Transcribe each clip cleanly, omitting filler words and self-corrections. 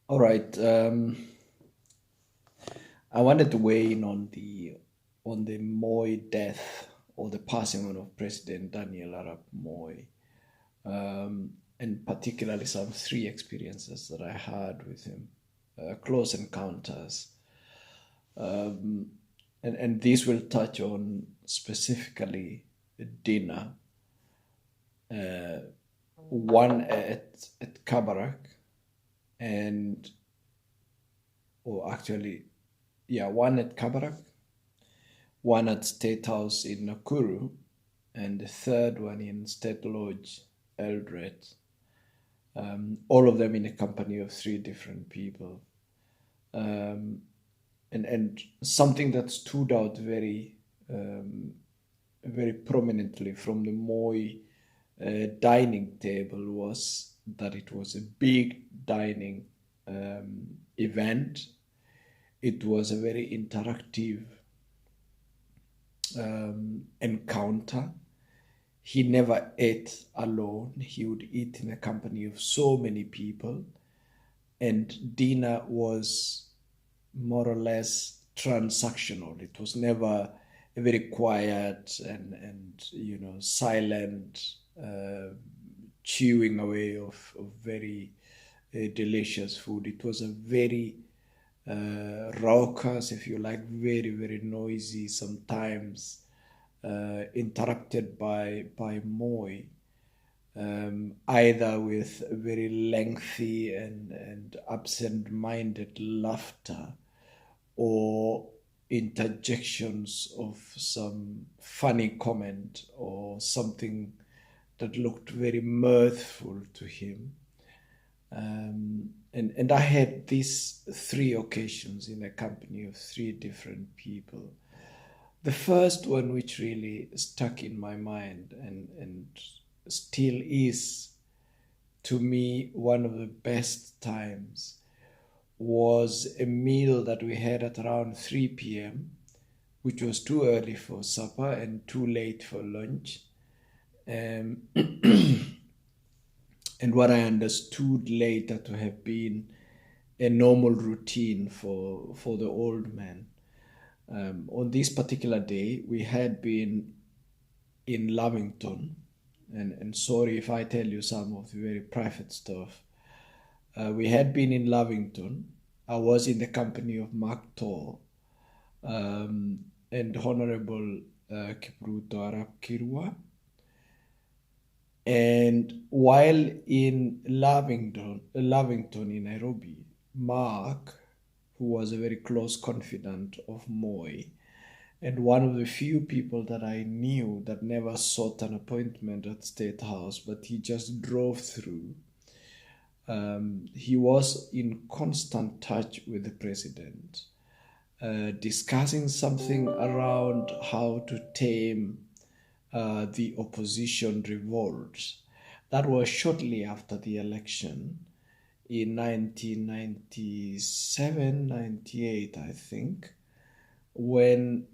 All right. I wanted to weigh in on the Moi death or the passing on of President Daniel Arap Moi, and particularly some three experiences that I had with him, close encounters, and these will touch on specifically dinner, one at Kabarak, and or actually, yeah, one at Kabarak, one at State House in Nakuru, and the third one in State Lodge, Eldoret. All of them in a company of three different people. Um, and something that stood out very prominently from the Moi dining table was that it was a big dining event. It was a very interactive encounter. He never ate alone. He would eat in a company of so many people. And dinner was more or less transactional. It was never a very quiet and silent chewing away of very delicious food. It was a very raucous, if you like, very noisy. Sometimes interrupted by Moi, either with very lengthy and absent-minded laughter or interjections of some funny comment or something that looked very mirthful to him. And I had these three occasions in a company of three different people. The first one, which really stuck in my mind and still is to me one of the best times, was a meal that we had at around 3 p.m., which was too early for supper and too late for lunch. Um, and what I understood later to have been a normal routine for the old man. On this particular day, we had been in Lavington, and sorry if I tell you some of the very private stuff. We had been in Lavington. I was in the company of Mark Tor and Honorable Kipruto Arap Kirwa. And while in Lavington in Nairobi, Mark, who was a very close confidant of Moi, and one of the few people that I knew that never sought an appointment at State House, but he just drove through. He was in constant touch with the president, discussing something around how to tame the opposition revolts. That was shortly after the election in 1997, 98, I think, when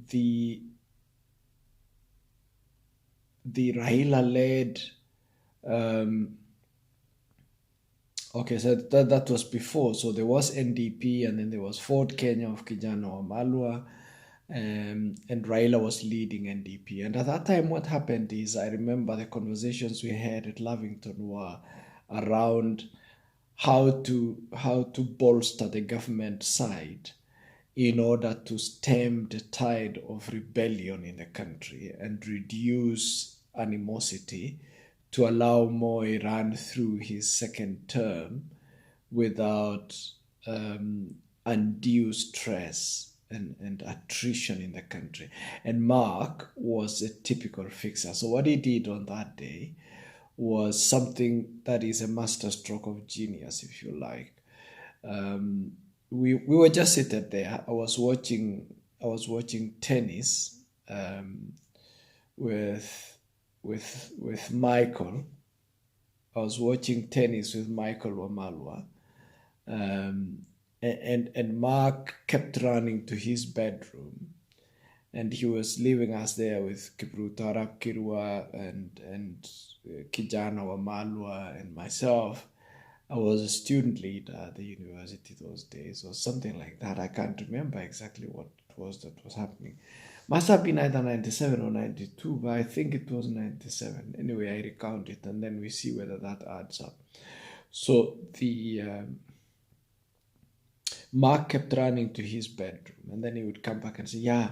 the Raila-led okay, so that was before. So there was NDP, and then there was Ford Kenya of Kijana Wamalwa, and Raila was leading NDP. And at that time, what happened is, I remember the conversations we had at Lavington were around how to bolster the government side in order to stem the tide of rebellion in the country and reduce animosity to allow Moi run through his second term without undue stress and attrition in the country. And Mark was a typical fixer. So what he did on that day was something that is a masterstroke of genius, if you like. We were just seated there. I was watching tennis with Michael. I was watching tennis with Michael Wamalwa, and Mark kept running to his bedroom, and he was leaving us there with Kipruto Arap Kirwa and Kijana Wamalwa and myself. I was a student leader at the university those days, or something like that. I can't remember exactly what it was that was happening. Must have been either 97 or 92, but I think it was 97. Anyway, I recount it and then we see whether that adds up. So the Mark kept running to his bedroom and then he would come back and say, yeah,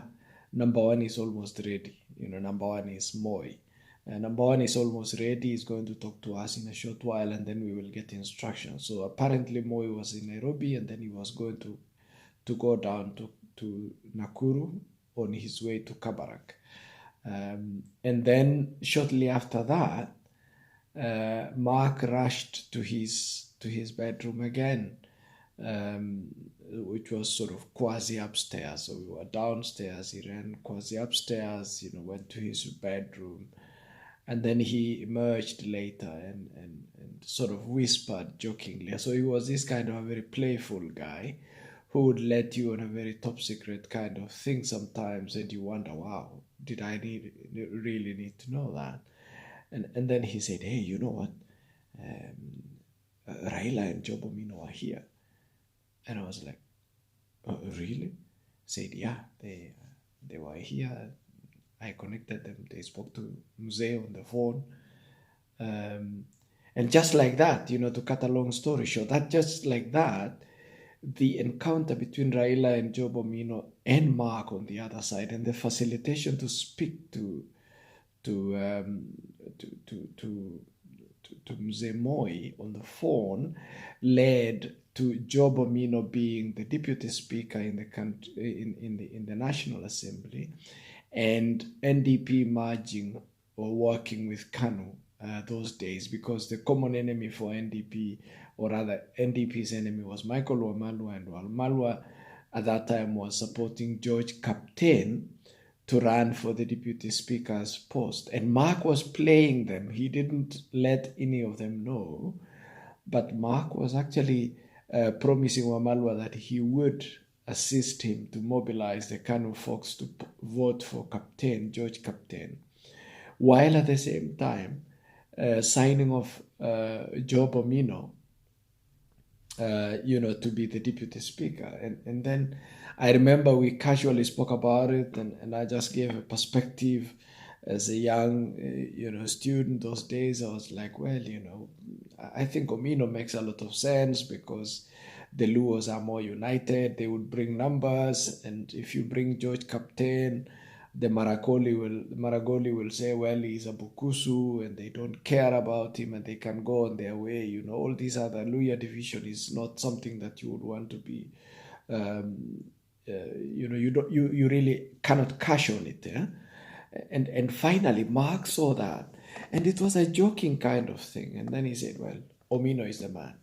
number one is almost ready. Number one is Moi. Number one is almost ready. He's going to talk to us in a short while and then we will get instructions. So apparently Moi was in Nairobi and then he was going to go down to Nakuru on his way to Kabarak. And then shortly after that, Mark rushed to his bedroom again, which was sort of quasi upstairs. So we were downstairs. He ran quasi upstairs. Went to his bedroom, and then he emerged later and sort of whispered jokingly. So he was this kind of a very playful guy who would let you on a very top secret kind of thing sometimes, and you wonder, wow, did I really need to know that? And then he said, hey, you know what? Raila and Job Omino are here. And I was like, oh, really? Said, yeah, they were here. I connected them. They spoke to Mzee on the phone. And just like that, to cut a long story short, just like that, the encounter between Raila and Job Omino and Mark on the other side, and the facilitation to speak to Mzee Moi on the phone led to Job Omino being the deputy speaker in the country, in the National Assembly, and NDP merging or working with KANU those days, because the common enemy for NDP, or rather NDP's enemy, was Michael Wamalwa, and Wamalwa at that time was supporting George Kapkorios to run for the deputy speaker's post. And Mark was playing them. He didn't let any of them know, but Mark was actually promising Wamalwa that he would assist him to mobilize the KANU folks to vote for George Kapkorios, while at the same time signing off Job Omino, to be the deputy speaker. And then I remember we casually spoke about it, and I just gave a perspective as a young, student those days. I was like, well, I think Omino makes a lot of sense because the Luos are more united. They would bring numbers, and if you bring George Kapkorios, the Maragoli will say, well, he's a Bukusu and they don't care about him and they can go on their way. All these other Luya division is not something that you would want to be, you really cannot cash on it. Yeah? And finally, Mark saw that, and it was a joking kind of thing. And then he said, well, Omino is the man.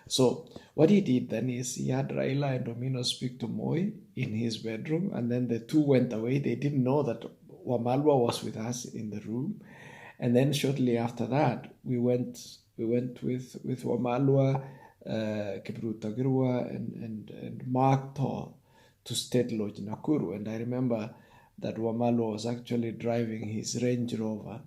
So what he did then is he had Raila and Omino speak to Moi in his bedroom, and then the two went away. They didn't know that Wamalwa was with us in the room. And then shortly after that, we went with Wamalwa, Kapkorios, and Mark Thor to State Lodge Nakuru. And I remember that Wamalwa was actually driving his Range Rover,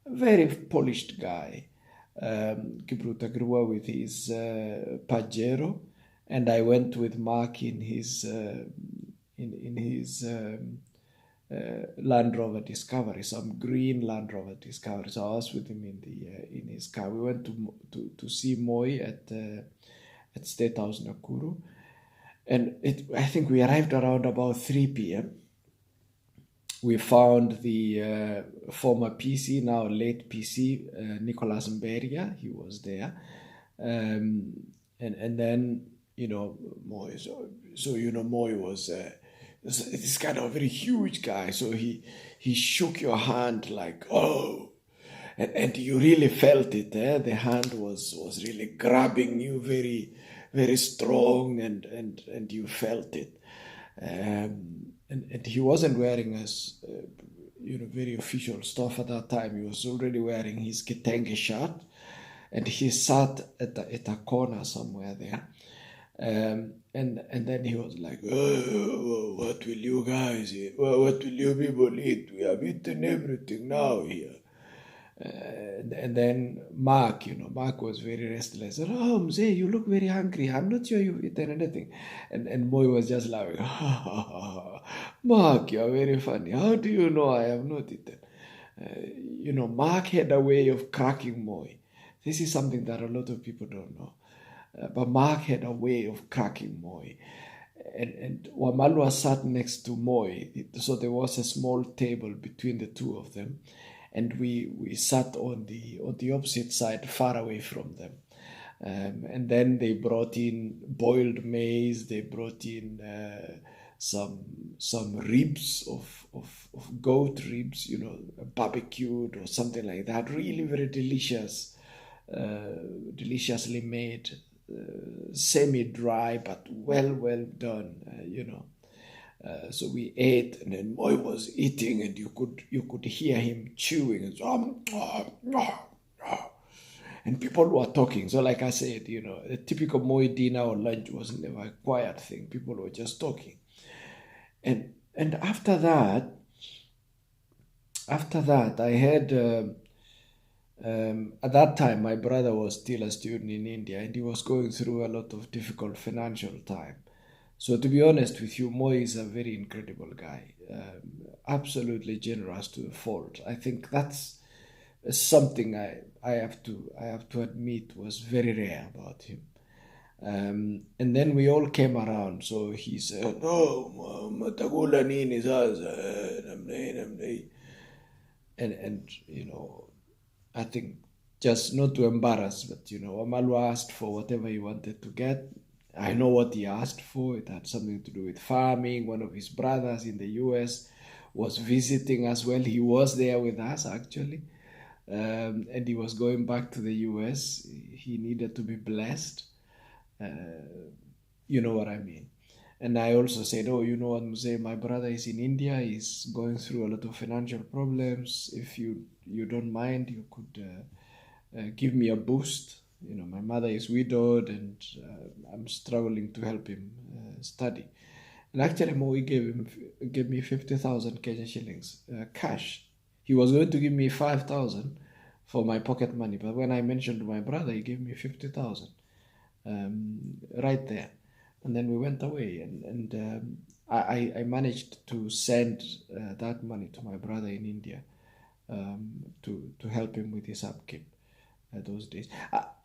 a very polished guy. Kapkorios with his Pajero, and I went with Mark in his Land Rover Discovery, some green Land Rover Discovery. So I was with him in his car. We went to see Moi at State House Nakuru, and I think we arrived around about 3 p.m. We found the former PC, now late PC, Nicholas Mberia. He was there. And then, Moi. So Moi was this kind of very huge guy. So he shook your hand like, oh, and you really felt it. The hand was really grabbing you very, very strong, and you felt it. And he wasn't wearing his, very official stuff at that time. He was already wearing his kitenge shirt, and he sat at a corner somewhere there. And then he was like, oh, what will you guys eat? What will you people eat? We have eaten everything now here. And then Mark was very restless. Oh, Mzee, you look very hungry. I'm not sure you've eaten anything. And Moy was just laughing. Mark, you're very funny. How do you know I have not eaten? Mark had a way of cracking Moy. This is something that a lot of people don't know. But Mark had a way of cracking Moy. And Wamalwa sat next to Moy. So there was a small table between the two of them. And we sat on the opposite side, far away from them. And then they brought in boiled maize. They brought in some ribs of goat ribs, barbecued or something like that. Really very delicious, deliciously made, semi-dry but well done. So we ate, and then Moy was eating, and you could hear him chewing, and people were talking. So, like I said, a typical Moy dinner or lunch was never a quiet thing. People were just talking, and after that, I had. At that time, my brother was still a student in India, and he was going through a lot of difficult financial time. So, to be honest with you, Moy is a very incredible guy, absolutely generous to a fault. I think that's something I have to admit was very rare about him. And then we all came around. So he said, "Oh, matagula nini sasa, namnei." And I think just not to embarrass, but Amalu asked for whatever he wanted to get. I know what he asked for. It had something to do with farming. One of his brothers in the US was visiting as well. He was there with us, actually. And he was going back to the US. He needed to be blessed. You know what I mean. And I also said, oh, you know what, Muse, my brother is in India. He's going through a lot of financial problems. If you don't mind, you could give me a boost. My mother is widowed, and I'm struggling to help him study. And actually, Moi gave me 50,000 Kenya shillings cash. He was going to give me 5,000 for my pocket money, but when I mentioned to my brother, he gave me 50,000 right there. And then we went away, and I managed to send that money to my brother in India to help him with his upkeep those days.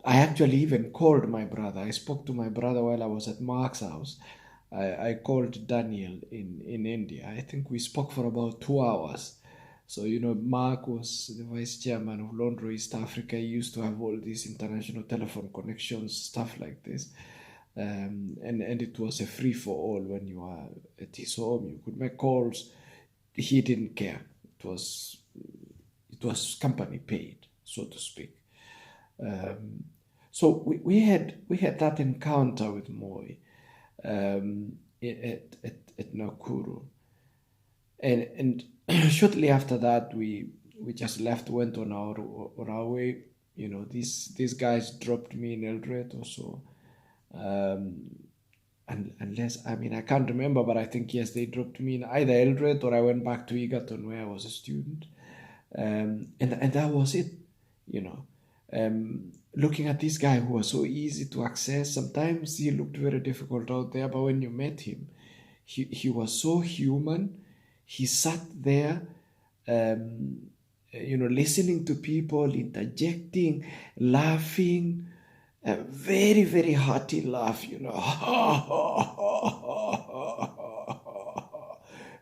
I actually even called my brother. I spoke to my brother while I was at Mark's house. I called Daniel in India. I think we spoke for about 2 hours. So, Mark was the vice chairman of Laundry East Africa. He used to have all these international telephone connections, stuff like this. And it was a free for all when you are at his home. You could make calls. He didn't care. It was company paid, so to speak. So we had that encounter with Moi at Nakuru, and shortly after that we just went on our way. These guys dropped me in Eldoret or so. Unless, I can't remember, but I think, yes, they dropped me in either Eldoret or I went back to Egerton where I was a student. And that was it, looking at this guy who was so easy to access. Sometimes he looked very difficult out there, but when you met him, he was so human. He sat there, listening to people, interjecting, laughing, a very, very hearty laugh,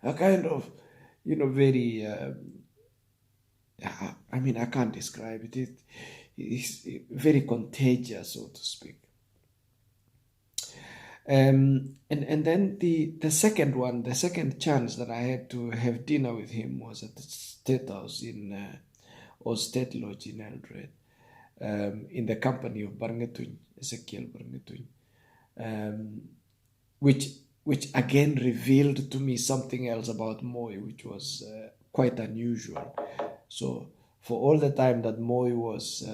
a kind of, very, I can't describe it. It's very contagious, so to speak. And then the second chance that I had to have dinner with him was at the State House or State Lodge in Eldoret. In the company of Ezekiel Barngetuny, which again revealed to me something else about Moi, which was quite unusual. So for all the time that Moi was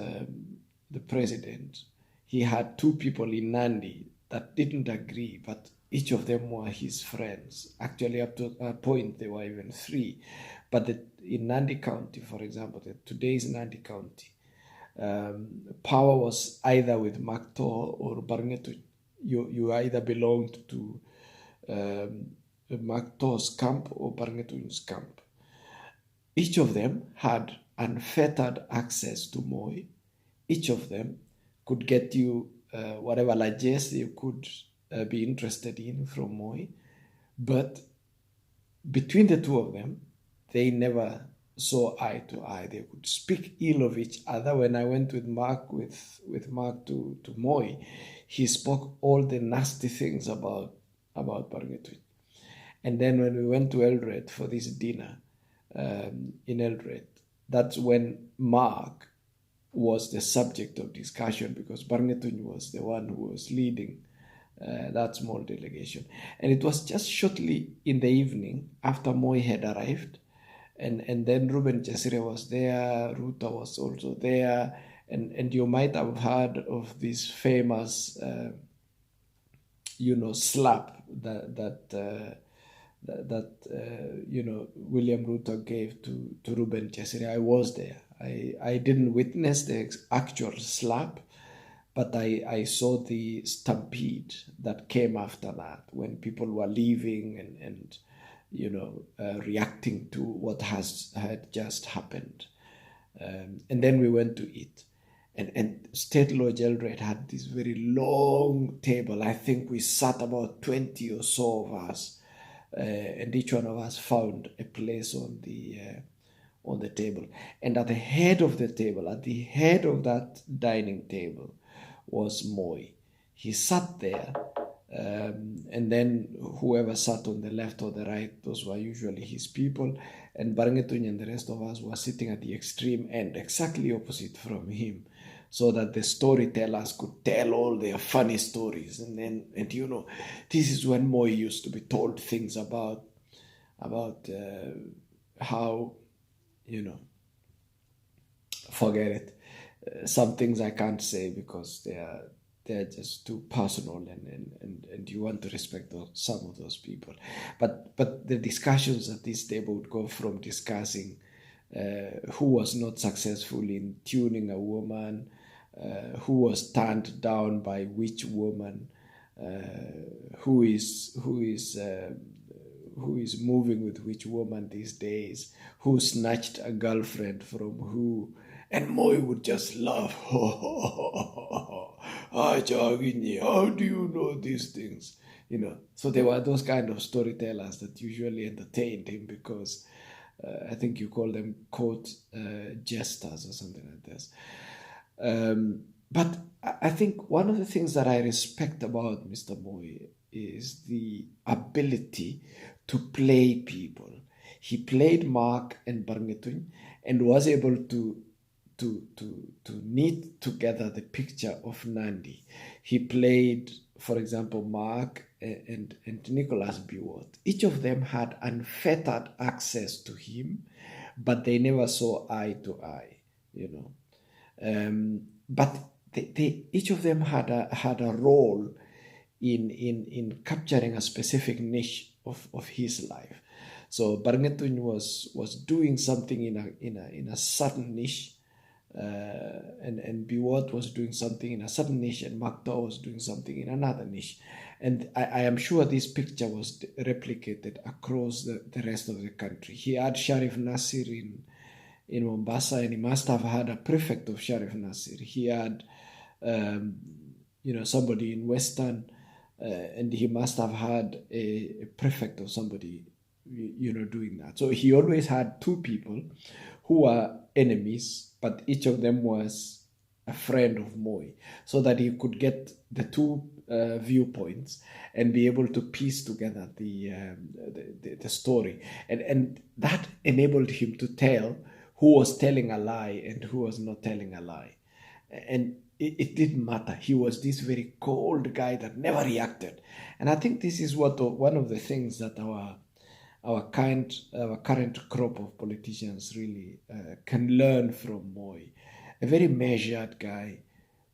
the president, he had two people in Nandi that didn't agree, but each of them were his friends. Actually, up to a point, they were even three. But in Nandi County, for example, today's Nandi County, power was either with Makto or Barngetuny. You either belonged to Makto's camp or Barngetuny's camp. Each of them had unfettered access to Moi. Each of them could get you whatever largesse you could be interested in from Moi. But between the two of them, they never saw eye to eye. They could speak ill of each other. When I went with Mark to Moi, he spoke all the nasty things about Barngetuny. And then when we went to Eldoret for this dinner in Eldoret, that's when Mark was the subject of discussion, because Barngetuny was the one who was leading that small delegation. And it was just shortly in the evening after Moi had arrived, and then Ruben Chesire was there, Ruta was also there, and you might have heard of this famous, slap that William Ruto gave to Ruben Chesire. I was there. I didn't witness the actual slap, but I saw the stampede that came after that, when people were leaving and reacting to what had just happened. And then we went to eat. And State Lodge Eldoret had this very long table. I think we sat about 20 or so of us, and each one of us found a place on the table. And at the head of the table, at the head of that dining table, was Moi. He sat there, and then whoever sat on the left or the right, those were usually his people, and Barngetuny and the rest of us were sitting at the extreme end, exactly opposite from him, so that the storytellers could tell all their funny stories. And this is when Moi used to be told things about how, forget it. Some things I can't say because they're just too personal, and you want to respect some of those people. But the discussions at this table would go from discussing who was not successful in tuning a woman, who was turned down by which woman, who is moving with which woman these days, who snatched a girlfriend from who. And Moi would just laugh. How do you know these things? So there were those kind of storytellers that usually entertained him, because I think you call them court jesters or something like this. But I think one of the things that I respect about Mr. Moi is the ability to play people. He played Mark and Barngetuny and was able to knit together the picture of Nandi. He played, for example, Mark and Nicholas Biwott. Each of them had unfettered access to him, but they never saw eye to eye, but they each of them had a role in capturing a specific niche of his life. So Barngetuny was doing something in a certain niche, and Biwott was doing something in a certain niche, and Makto was doing something in another niche. And I am sure this picture was replicated across the rest of the country. He had Sharif Nasir in Mombasa, and he must have had a prefect of Sharif Nasir. He had somebody in Western, and he must have had a prefect of somebody doing that. So he always had two people who were enemies, but each of them was a friend of Moi, so that he could get the two viewpoints and be able to piece together the story, and that enabled him to tell who was telling a lie and who was not telling a lie. And it didn't matter. He was this very cold guy that never reacted. And I think this is one of the things that our current crop of politicians really can learn from Moi. A very measured guy,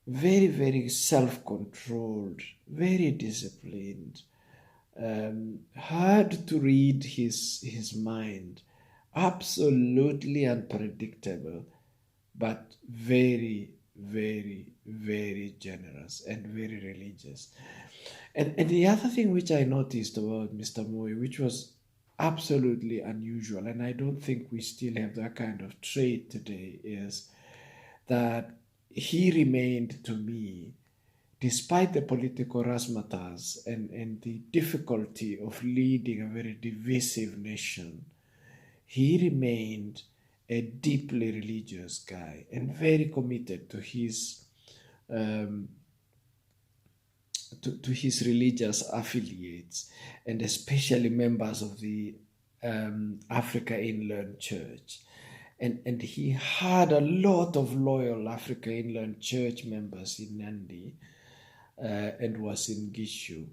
very, very self-controlled, very disciplined, hard to read his mind absolutely unpredictable, but very, very, very generous and very religious. And the other thing which I noticed about Mr. Moi, which was absolutely unusual, and I don't think we still have that kind of trait today, is that he remained to me, despite the political razzmatazz and the difficulty of leading a very divisive nation, he remained a deeply religious guy and very committed to um, his religious affiliates, and especially members of the Africa Inland Church. And he had a lot of loyal Africa Inland Church members in Nandi, and was in Gishu,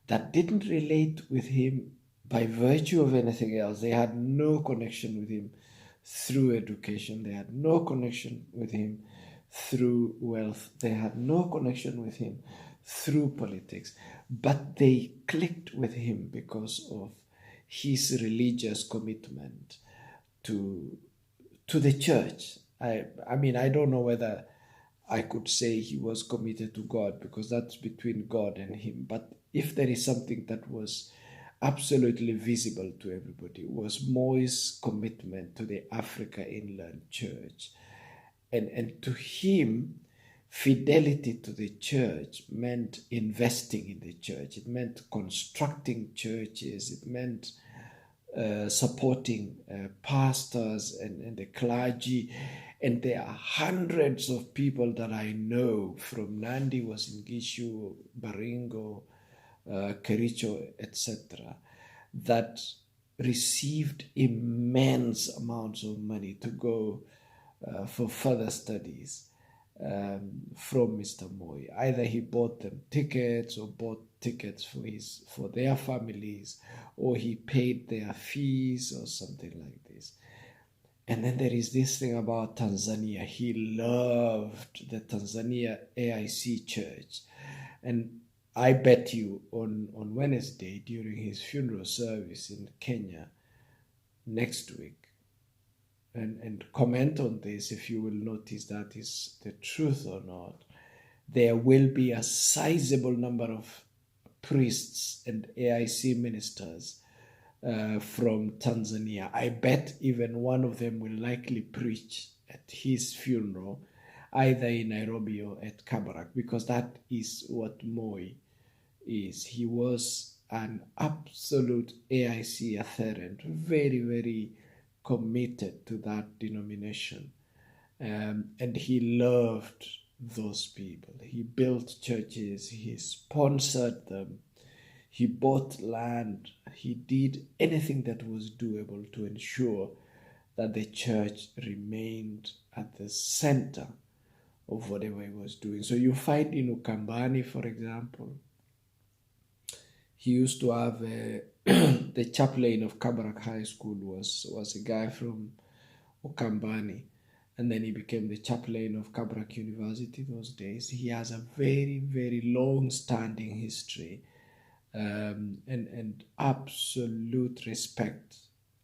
that didn't relate with him by virtue of anything else. They had no connection with him through education. They had no connection with him through wealth. They had no connection with him through politics. But they clicked with him because of his religious commitment to the church. I mean, I don't know whether I could say he was committed to God, because that's between God and him. But if there is something that was absolutely visible to everybody, it was Moi's commitment to the Africa Inland Church. And to him, fidelity to the church meant investing in the church. It meant constructing churches. It meant supporting pastors and the clergy. And there are hundreds of people that I know from Nandi, was in Gishu, Baringo, Kericho, etc., that received immense amounts of money to go for further studies from Mr. Moi. Either he bought them tickets or bought tickets for their families, or he paid their fees or something like this. And then there is this thing about Tanzania. He loved the Tanzania AIC church. And I bet you on Wednesday during his funeral service in Kenya next week, and comment on this if you will notice that is the truth or not, there will be a sizable number of priests and AIC ministers from Tanzania. I bet even one of them will likely preach at his funeral, either in Nairobi or at Kabarak, because that is what Moi is. He was an absolute AIC adherent, very, very committed to that denomination. And he loved those people. He built churches, he sponsored them, he bought land, he did anything that was doable to ensure that the church remained at the center of whatever he was doing. So you find in Ukambani, for example, he used to have the chaplain of Kabarak High School was a guy from Ukambani, and then he became the chaplain of Kabarak University those days. He has a very, very long-standing history and absolute respect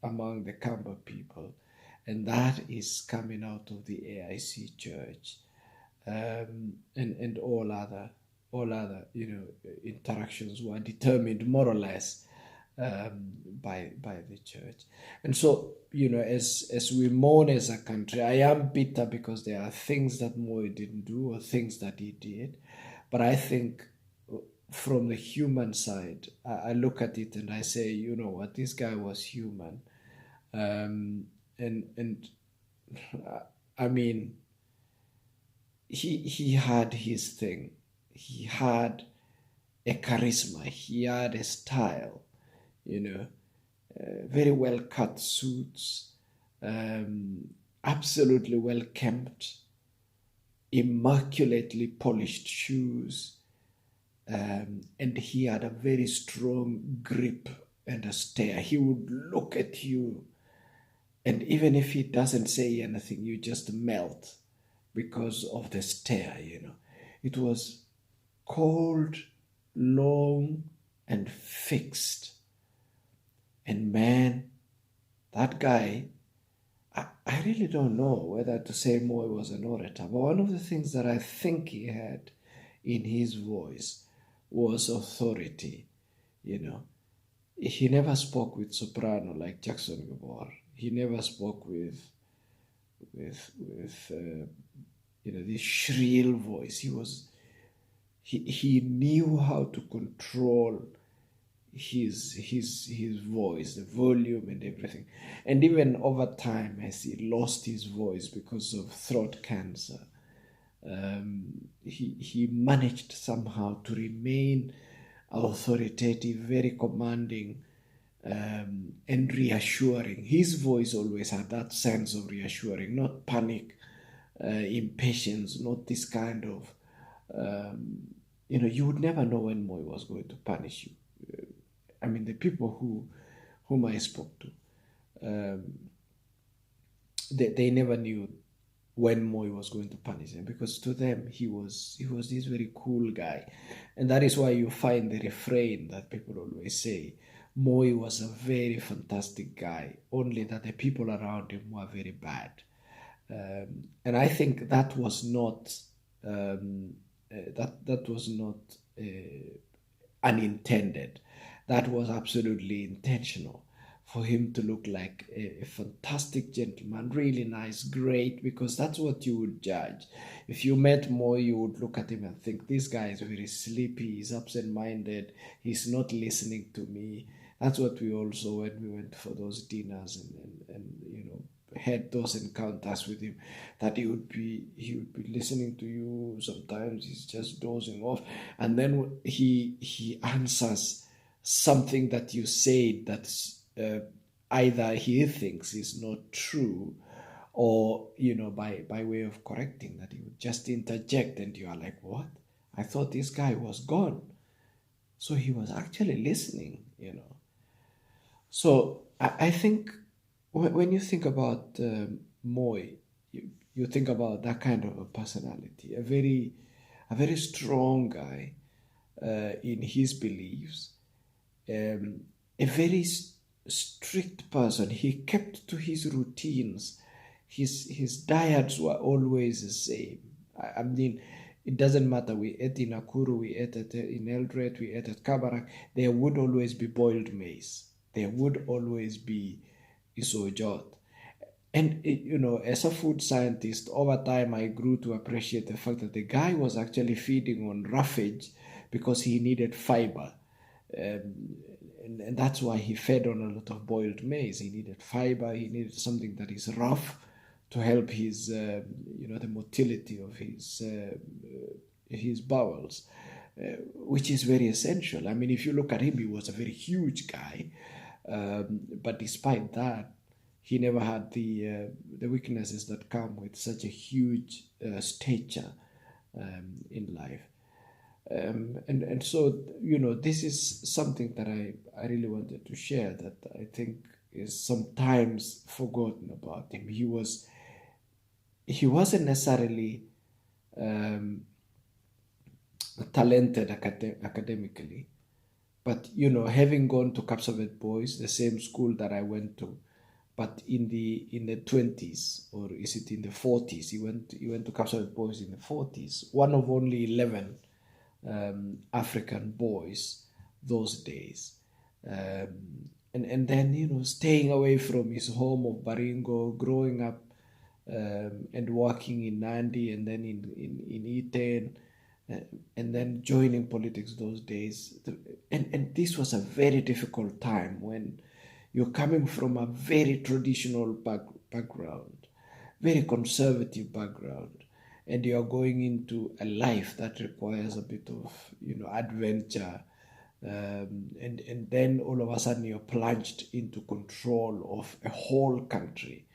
among the Kamba people, and that is coming out of the AIC Church, and all other interactions were determined more or less by the church. And so, as we mourn as a country, I am bitter because there are things that Moi didn't do or things that he did, but I think from the human side, I look at it and I say, you know what, this guy was human, and I mean, he had his thing. He had a charisma. He had a style, very well cut suits, absolutely well kept, immaculately polished shoes, and he had a very strong grip and a stare. He would look at you, and even if he doesn't say anything, you just melt because of the stare, It was cold, long, and fixed. And man, That guy, I really don't know whether to say Moi was an orator, but one of the things that I think he had in his voice was authority. You know, he never spoke with soprano like Jackson Gabor. He never spoke with this shrill voice. He knew how to control his voice, the volume and everything. And even over time, as he lost his voice because of throat cancer, he managed somehow to remain authoritative, very commanding, and reassuring. His voice always had that sense of reassuring, not panic, impatience, not this kind of, you would never know when Moi was going to punish you. I mean, the people whom I spoke to, um, they never knew when Moi was going to punish them, because to them he was this very cool guy, and that is why you find the refrain that people always say, Moi was a very fantastic guy, only that the people around him were very bad. And I think that was not that was not unintended. That was absolutely intentional for him to look like a fantastic gentleman, really nice, great, because that's what you would judge. If you met Mo, you would look at him and think, this guy is very sleepy, he's absent-minded, he's not listening to me. That's what we also, when we went for those dinners and had those encounters with him, that he would be listening to you. Sometimes he's just dozing off, and then he answers something that you said that's either he thinks is not true, or by way of correcting that, he would just interject, and you are like, what? I thought this guy was gone. So he was actually listening. So I think when you think about Moy, you think about that kind of a personality, a very strong guy in his beliefs, a very strict person. He kept to his routines. His diets were always the same. I mean, it doesn't matter. We ate in Nakuru, we ate in Eldoret, we ate at Kabarak. There would always be boiled maize. There would always be isojot. And as a food scientist, over time I grew to appreciate the fact that the guy was actually feeding on roughage because he needed fiber. And that's why he fed on a lot of boiled maize. He needed fiber, he needed something that is rough to help his, the motility of his bowels, which is very essential. I mean, if you look at him, he was a very huge guy, but despite that, he never had the weaknesses that come with such a huge stature in life. And so, this is something that I really wanted to share, that I think is sometimes forgotten about him. He wasn't necessarily talented academically, but having gone to Kapsavet Boys, the same school that I went to, but in the 20s, or is it in the 40s? He went to Kapsavet Boys in the 40s. One of only 11 African boys those days, and then staying away from his home of Baringo, growing up and working in Nandi, and then in Iten, and then joining politics those days. And this was a very difficult time when you're coming from a very traditional background, very conservative background, and you're going into a life that requires a bit of adventure, and then all of a sudden you're plunged into control of a whole country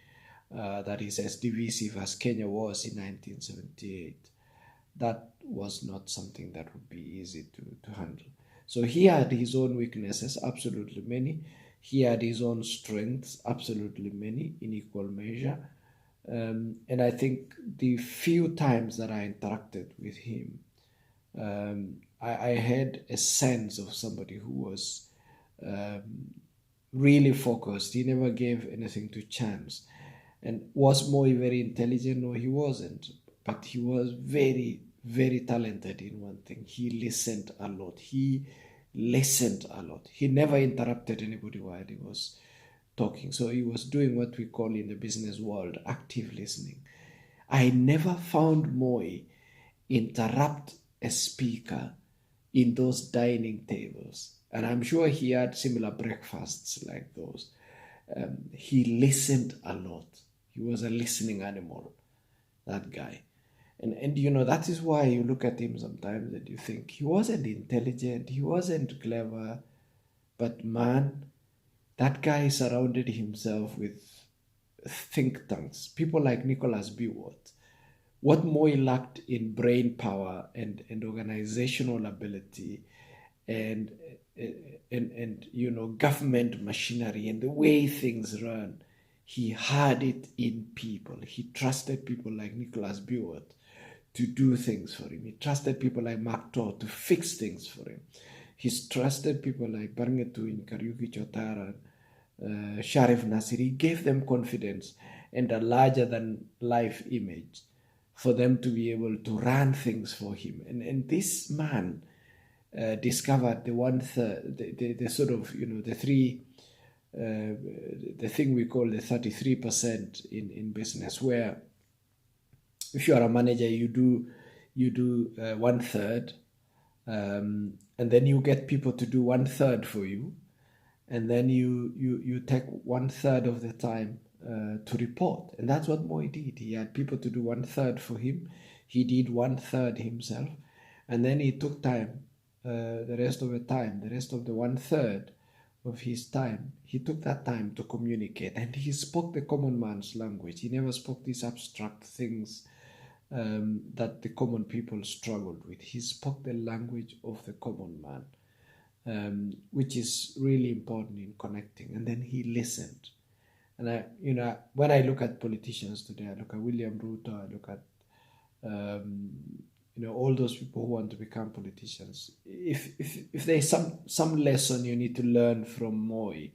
that is as divisive as Kenya was in 1978. That was not something that would be easy to handle. So he had his own weaknesses, absolutely many. He had his own strengths, absolutely many, in equal measure. And I think the few times that I interacted with him, I had a sense of somebody who was really focused. He never gave anything to chance. And was Moi very intelligent? No, he wasn't. But he was very, very talented in one thing. He listened a lot. He listened a lot. He never interrupted anybody while he was talking. So he was doing what we call in the business world active listening. I never found Moi interrupt a speaker in those dining tables. And I'm sure he had similar breakfasts like those. He listened a lot. He was a listening animal, that guy. And that is why you look at him sometimes and you think he wasn't intelligent, he wasn't clever, but man, that guy surrounded himself with think tanks, people like Nicholas Biwott. What Moi lacked in brain power and organizational ability and government machinery and the way things run, he had it in people. He trusted people like Nicholas Biwott to do things for him. He trusted people like Mark Todd to fix things for him. He's trusted people like Barngetu in Kariuki Chotara, Sharif Nasir. He gave them confidence and a larger than life image for them to be able to run things for him. And this man discovered the one third, the sort of, the three, the thing we call the 33% in business, where if you are a manager, you do one third, and then you get people to do one third for you, and then you take one third of the time to report. And that's what Moi did. He had people to do one third for him. He did one third himself, and then he took time, the rest of the one third of his time, he took that time to communicate, and he spoke the common man's language. He never spoke these abstract things that the common people struggled with. He spoke the language of the common man, which is really important in connecting. And then he listened. And when I look at politicians today, I look at William Ruto, I look at all those people who want to become politicians. If there's some lesson you need to learn from Moi,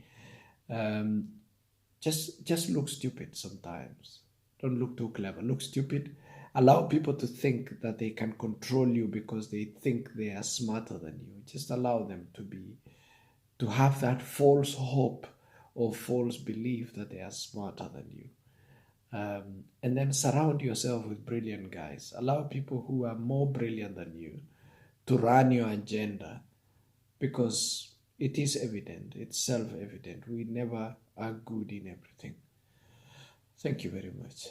just look stupid sometimes. Don't look too clever. Look stupid. Allow people to think that they can control you because they think they are smarter than you. Just allow them to have that false hope or false belief that they are smarter than you. And then surround yourself with brilliant guys. Allow people who are more brilliant than you to run your agenda, because it is evident, it's self-evident. We never are good in everything. Thank you very much.